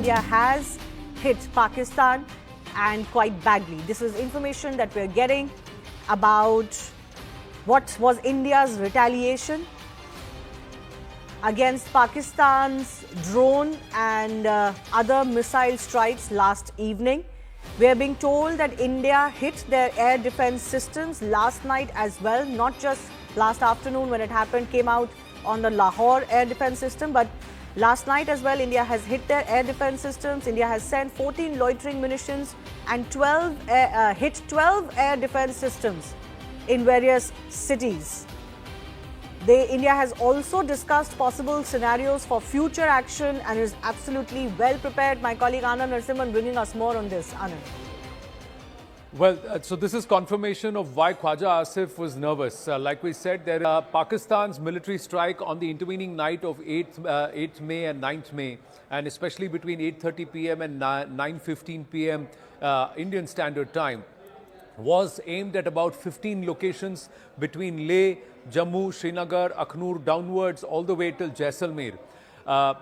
India has hit Pakistan and quite badly. This is information that we're getting about what was India's retaliation against Pakistan's drone and other missile strikes last evening. We are being told that India hit their air defense systems last night as well, not just last afternoon when it happened, came out on the Lahore air defense system, but last night as well, India has hit their air defense systems. India has sent 14 loitering munitions and hit 12 air defense systems in various cities. India has also discussed possible scenarios for future action and is absolutely well prepared. My colleague Anand Narasimhan bringing us more on this. Anand. Well, so this is confirmation of why Khwaja Asif was nervous. Like we said, there is Pakistan's military strike on the intervening night of 8th May and 9th May, and especially between 8:30 p.m. and 9:15 p.m. Indian Standard Time, was aimed at about 15 locations between Leh, Jammu, Srinagar, Akhnur downwards all the way till Jaisalmer.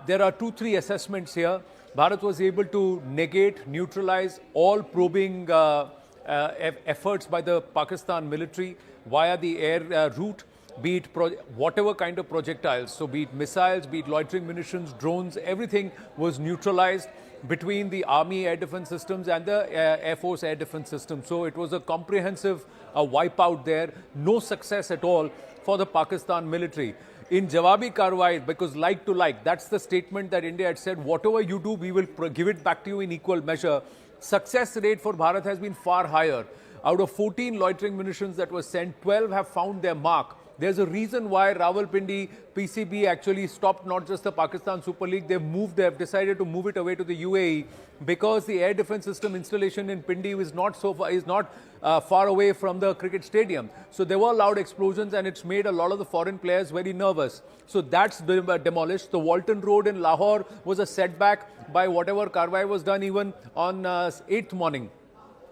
There are 2-3 assessments here. Bharat was able to negate, neutralize all probing efforts by the Pakistan military via the air route, be it whatever kind of projectiles, so be it missiles, be it loitering munitions, drones, everything was neutralized between the Army air defense systems and the Air Force air defense system. So it was a comprehensive wipeout there, no success at all for the Pakistan military. In Jawabi Karwai, because like to like, that's the statement that India had said, whatever you do, we will give it back to you in equal measure. Success rate for Bharat has been far higher. Out of 14 loitering munitions that were sent, 12 have found their mark. There's a reason why Rawalpindi PCB actually stopped not just the Pakistan Super League, they've decided to move it away to the UAE because the air defense system installation in Pindi is not far away from the cricket stadium. So there were loud explosions and it's made a lot of the foreign players very nervous. So that's demolished. The Walton Road in Lahore was a setback by whatever Karwai was done even on 8th morning.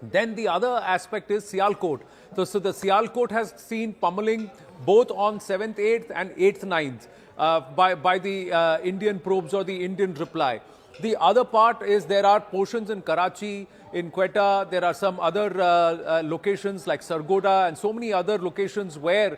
Then the other aspect is Sialkot. So the Sialkot has seen pummeling both on 7th, 8th and 8th, 9th by the Indian probes or the Indian reply. The other part is there are portions in Karachi, in Quetta, there are some other locations like Sargodha and so many other locations where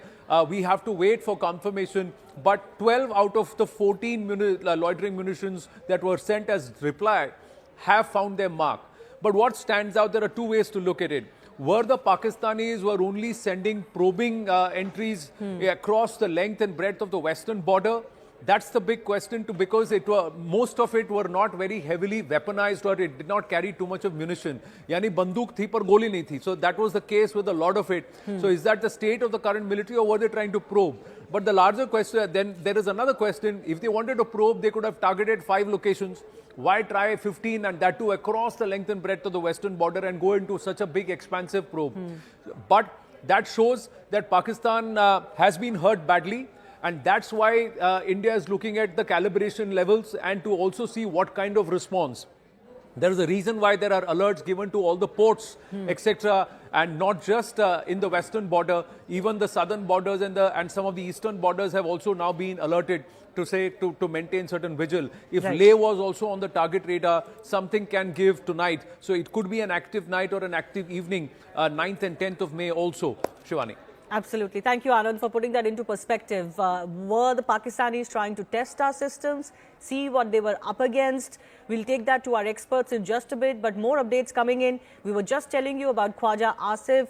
we have to wait for confirmation. But 12 out of the 14 loitering munitions that were sent as reply have found their mark. But what stands out, there are two ways to look at it. Were the Pakistanis were only sending probing entries across the length and breadth of the western border? That's the big question because most of it were not very heavily weaponized or it did not carry too much of munition. Yani banduk thi par goli nahi thi. So that was the case with a lot of it. So is that the state of the current military or were they trying to probe? But the larger question, then there is another question. If they wanted to probe, they could have targeted 5 locations. Why try 15 and that too across the length and breadth of the western border and go into such a big expansive probe? But that shows that Pakistan has been hurt badly. And that's why India is looking at the calibration levels and to also see what kind of response. There is a reason why there are alerts given to all the ports, etc. And not just in the western border, even the southern borders and some of the eastern borders have also now been alerted to say to maintain certain vigil. If Leh was also on the target radar, something can give tonight. So it could be an active night or an active evening, 9th and 10th of May also. Shivani. Absolutely. Thank you, Anand, for putting that into perspective. Were the Pakistanis trying to test our systems, see what they were up against? We'll take that to our experts in just a bit, but more updates coming in. We were just telling you about Khwaja Asif.